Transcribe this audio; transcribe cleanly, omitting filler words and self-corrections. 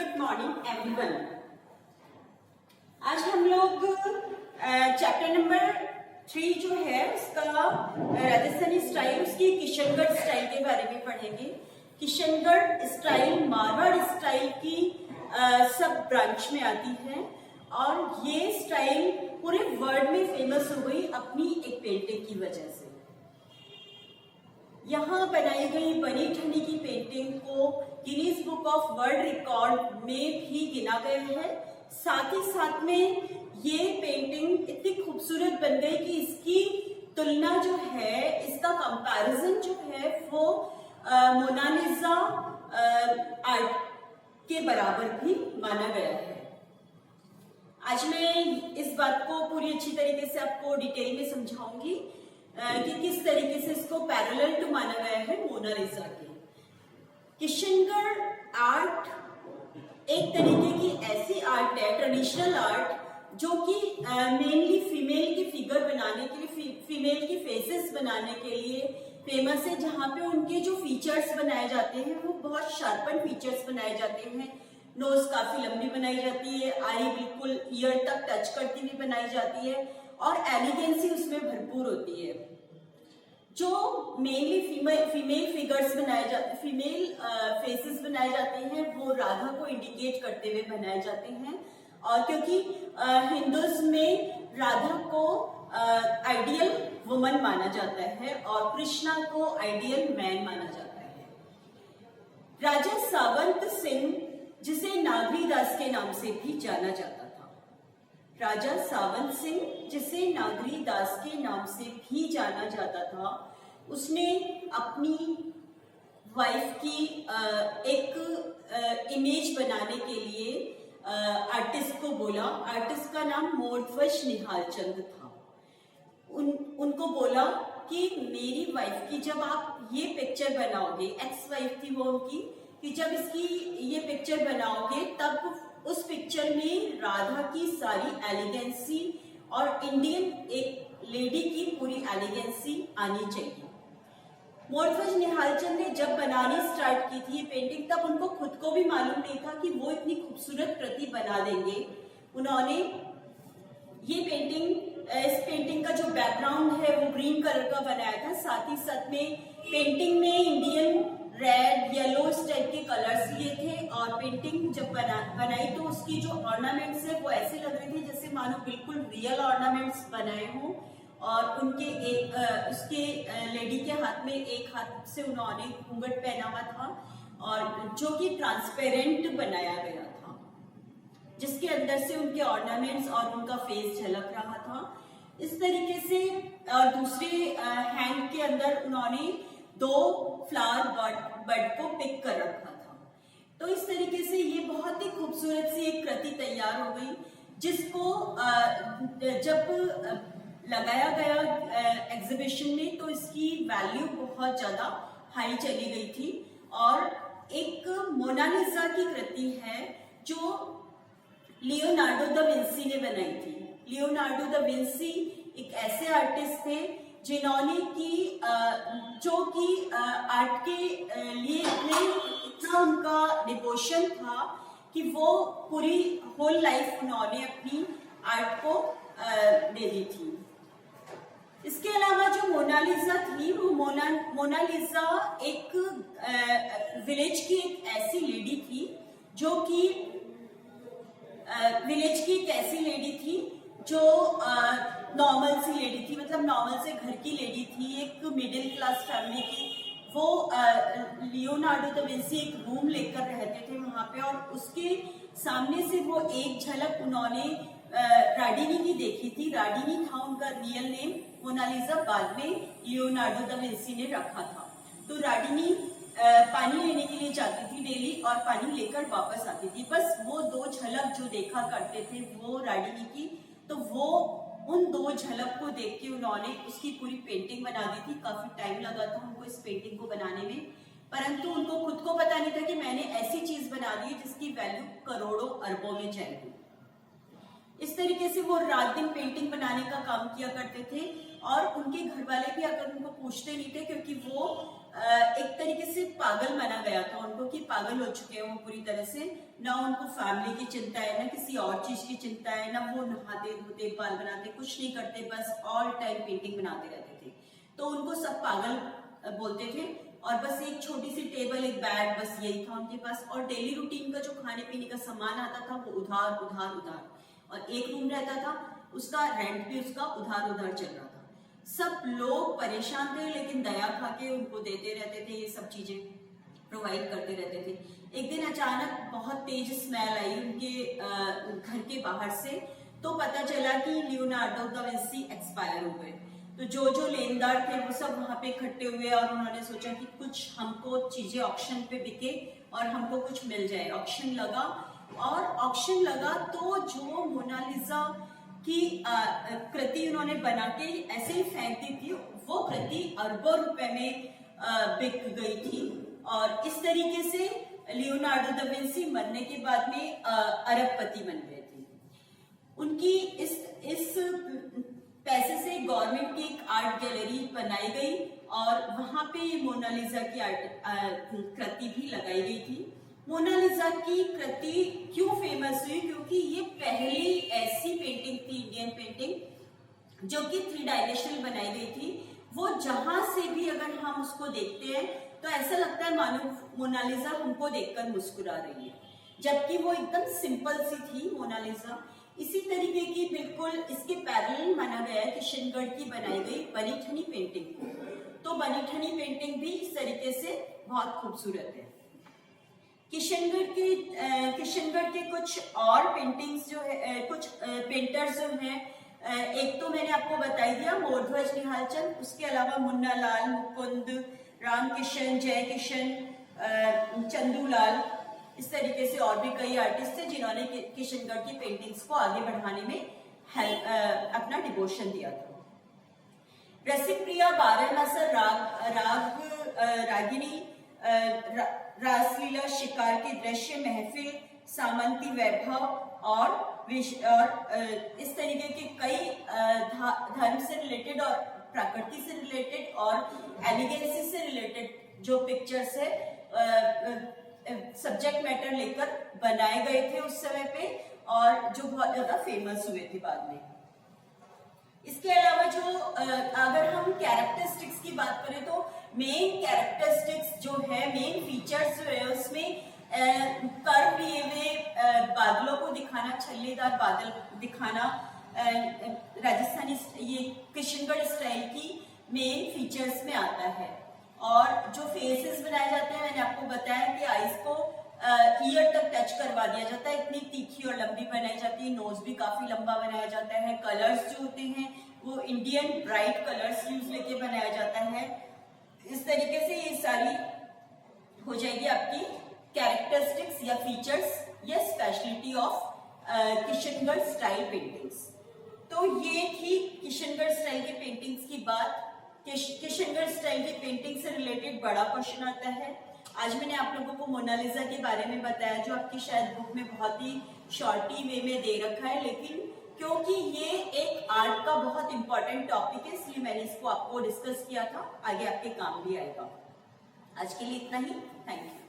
Good morning everyone. आज हम लोग चैप्टर नंबर 3 जो है उसका राजस्थानी स्टाइल, उसकी किशनगढ़ स्टाइल के बारे में पढ़ेंगे। किशनगढ़ स्टाइल मारवाड़ स्टाइल की सब ब्रांच में आती है और ये स्टाइल पूरे वर्ल्ड में फेमस हो गई अपनी एक पेंटिंग की वजह से। यहाँ बनाई गई बनी ठनी की पेंटिंग को Guinness book of world record में भी गिना गया है। साथ ही साथ में ये पेंटिंग इतनी खूबसूरत बन गई कि इसकी तुलना जो है, इसका कंपैरिजन जो है वो मोनालिसा आर्ट के बराबर भी माना गया है। आज मैं इस बात को पूरी अच्छी तरीके से आपको डिटेल में समझाऊंगी कि किस तरीके से इसको पैरेलल टू माना गया है मोनालिसा के। किशनगढ़ आर्ट एक तरीके की ऐसी आर्ट है, ट्रेडिशनल आर्ट, जो कि मेनली फीमेल की फिगर बनाने के लिए, फीमेल की फेसेस बनाने के लिए फेमस है, जहाँ पे उनके जो फीचर्स बनाए जाते हैं वो बहुत शार्पन फीचर्स बनाए जाते हैं। नोज काफी लंबी बनाई जाती है, आई बिल्कुल ईयर तक टच करती हुई बनाई जाती है और एलिगेंसी उसमें भरपूर होती है। जो मेनली फीमेल फिगर्स बनाए जाते, फीमेल फेसेस बनाए जाते हैं, वो राधा को इंडिकेट करते हुए बनाए जाते हैं। और क्योंकि हिंदुइज्म में राधा को आइडियल वुमन माना जाता है और कृष्णा को आइडियल मैन माना जाता है। राजा सावंत सिंह, जिसे नागरी दास के नाम से भी जाना जाता था, राजा सावंत सिंह जिसे नागरी दास के नाम से भी जाना जाता था, उसने अपनी वाइफ की एक इमेज बनाने के लिए आर्टिस्ट को बोला। आर्टिस्ट का नाम मोरध्वज निहाल चंद था। उनको बोला कि मेरी वाइफ की जब आप ये पिक्चर बनाओगे, एक्स वाइफ थी वो उनकी, कि जब इसकी ये पिक्चर बनाओगे तब उस पिक्चर में राधा की सारी एलिगेंसी और इंडियन एक लेडी की पूरी एलिगेंसी आनी चाहिए। मोरध्वज निहालचंद ने जब बनानी स्टार्ट की थी ये पेंटिंग, तब उनको खुद को भी मालूम नहीं था कि वो इतनी खूबसूरत कृति बना देंगे। उन्होंने ये पेंटिंग, इस पेंटिंग का जो बैकग्राउंड है वो ग्रीन कलर का बनाया था। साथ ही साथ में पेंटिंग में इंडियन रेड, येलो इस टाइप के कलर्स लिए थे और पेंटिंग जब बनाई तो उसकी जो ऑर्नामेंट्स है वो ऐसे लग रहे थे जैसे मानो बिल्कुल रियल ऑर्नामेंट्स बनाए हों। और उनके उसके लेडी के हाथ में, एक हाथ से उन्होंने घूंघट पहना हुआ था और जो कि ट्रांसपेरेंट बनाया गया था, जिसके अंदर से उनके ऑर्नामेंट्स और उनका फेस झलक रहा था इस तरीके से। और दूसरे हैंड के अंदर उन्होंने 2 फ्लावर बर्ड को पिक कर रखा था। तो इस तरीके से ये बहुत ही खूबसूरत सी एक कृति तैयार हो गई, जिसको जब लगाया गया एग्जीबिशन में तो इसकी वैल्यू बहुत ज्यादा हाई चली गई थी। और एक मोनालिसा की कृति है जो लियोनार्डो दा विंसी ने बनाई थी। लियोनार्डो दा विंसी एक ऐसे आर्टिस्ट थे जिन्होंने की जो कि आर्ट के लिए इतना उनका डिवोशन था कि वो पूरी होल लाइफ उन्होंने अपनी आर्ट को दे दी थी। इसके अलावा जो मोनालिसा थी वो मोनालिसा एक विलेज की एक ऐसी लेडी थी जो कि विलेज की एक ऐसी लेडी थी जो नॉर्मल सी लेडी थी, मतलब नॉर्मल से घर की लेडी थी, एक मिडिल क्लास फैमिली की। वो लियोनार्डो दा विंसी एक रूम लेकर रहते थे वहां पे और उसके सामने से वो एक झलक उन्होंने राडिनी की देखी थी। राडिनी था उनका रियल नेम, मोनालिसा बाद में लियोनार्डो दा विंसी ने रखा था। तो राडिनी पानी लेने के लिए जाती थी डेली और पानी लेकर वापस आती थी। बस वो 2 झलक जो देखा करते थे वो राडिनी की, तो वो उन 2 झलक को देख के उन्होंने उसकी पूरी पेंटिंग बना दी थी। काफी टाइम लगा था उनको इस पेंटिंग को बनाने में, परंतु उनको खुद को पता नहीं था कि मैंने ऐसी चीज बना दी जिसकी वैल्यू करोड़ों अरबों में जाएगी। इस तरीके से वो रात दिन पेंटिंग बनाने का काम किया करते थे और उनके घर वाले भी अगर उनको पूछते नहीं थे, क्योंकि वो एक तरीके से पागल माना गया था उनको कि पागल हो चुके हैं वो पूरी तरह से, ना उनको फैमिली की चिंता है, ना किसी और चीज की चिंता है, ना वो नहाते धोते बाल बनाते, कुछ नहीं करते, बस ऑल टाइम पेंटिंग बनाते रहते थे। तो उनको सब पागल बोलते थे और बस एक छोटी सी टेबल, एक बैग, बस यही था उनके पास। और डेली रूटीन का जो खाने पीने का सामान आता था वो उधार उधार उधार, और एक रूम रहता था उसका रेंट भी उसका उधार उधार चल रहा था। सब लोग परेशान थे लेकिन दया खा के उनको देते रहते थे, ये सब चीजें प्रोवाइड करते रहते थे। एक दिन अचानक बहुत तेज स्मेल आई उनके घर के बाहर से, तो पता चला कि लियोनार्डो दा विंसी एक्सपायर हो गए। तो जो जो लेनदार थे वो सब वहां पे इकट्ठे हुए और उन्होंने सोचा कि कुछ हमको चीजें ऑक्शन पे बिके और हमको कुछ मिल जाए। ऑक्शन लगा और ऑक्शन लगा तो जो मोनालिसा की कृति उन्होंने बना के ऐसे ही फेंक दी थी, वो कृति अरबों रुपए में बिक गई थी। और इस तरीके से लियोनार्डो दा विंसी मरने के बाद में अरबपति बन गए थे। उनकी इस पैसे से गवर्नमेंट की एक आर्ट गैलरी बनाई गई और वहां पे ये मोनालिसा की कृति भी लगाई गई थी। मोनालिसा की कृति क्यों फेमस हुई? क्योंकि ये पहली ऐसी पेंटिंग थी, इंडियन पेंटिंग, जो कि 3 डायमेंशनल बनाई गई थी। वो जहां से भी अगर हम उसको देखते हैं तो ऐसा लगता है मानो मोनालिसा हमको देखकर मुस्कुरा रही है, जबकि वो एकदम सिंपल सी थी मोनालिसा। इसी तरीके की बिल्कुल इसके पैरेलल माना गया है किशनगढ़ की बनाई गई बनी ठनी पेंटिंग को। तो बनी ठनी पेंटिंग भी इस तरीके से बहुत खूबसूरत है। किशनगढ़ के कुछ और पेंटिंग्स जो है, कुछ पेंटर्स जो हैं, एक तो मैंने आपको बताई दिया मोरध्वज निहालचंद, उसके अलावा मुन्ना लाल, मुकुंद, राम किशन, जय किशन, चंदूलाल, इस तरीके से और भी कई आर्टिस्ट थे जिन्होंने किशनगढ़ की पेंटिंग्स को आगे बढ़ाने में अपना डिवोशन दिया था। रसिकप्रिया, बारहमासा रागिनी, रासलीला, शिकार के दृश्य, महफिल, सामंती वैभव और इस तरीके के कई धर्म से रिलेटेड और प्रकृति से रिलेटेड और एलिगेंसी से रिलेटेड जो पिक्चर्स है, सब्जेक्ट मैटर लेकर बनाए गए थे उस समय पे और जो बहुत ज्यादा फेमस हुए थे बाद में। इसके अलावा जो अगर हम कैरेक्टरिस्टिक्स की बात करें तो मेन कैरेक्टरिस्टिक्स जो है, मेन फीचर्स जो है उसमें कर्व लिए हुए बादलों को दिखाना, छल्लेदार बादल दिखाना, राजस्थानी ये किशनगढ़ स्टाइल की मेन फीचर्स में आता है। और जो फेसेस बनाए जाते हैं, मैंने आपको बताया कि आईज को ईयर तक टच करवा दिया जाता है, इतनी तीखी और लंबी बनाई जाती है, नोज भी काफी लंबा बनाया जाता है। कलर्स जो होते हैं वो इंडियन ब्राइट कलर्स यूज लेके बनाया जाता है। इस तरीके से ये सारी हो जाएगी आपकी कैरेक्टरिस्टिक्स या फीचर्स या speciality of Kishangarh style paintings. तो ये थी किशनगढ़ स्टाइल की पेंटिंग्स की बात। किशनगढ़ स्टाइल की पेंटिंग से रिलेटेड बड़ा क्वेश्चन आता है। आज मैंने आप लोगों को मोनालिसा के बारे में बताया, जो आपकी शायद बुक में बहुत ही शॉर्टी वे में दे रखा है, लेकिन क्योंकि ये एक आर्ट का बहुत इंपॉर्टेंट टॉपिक है इसलिए मैंने इसको आपको डिस्कस किया था, आगे आपके काम भी आएगा। आज के लिए इतना ही, थैंक यू।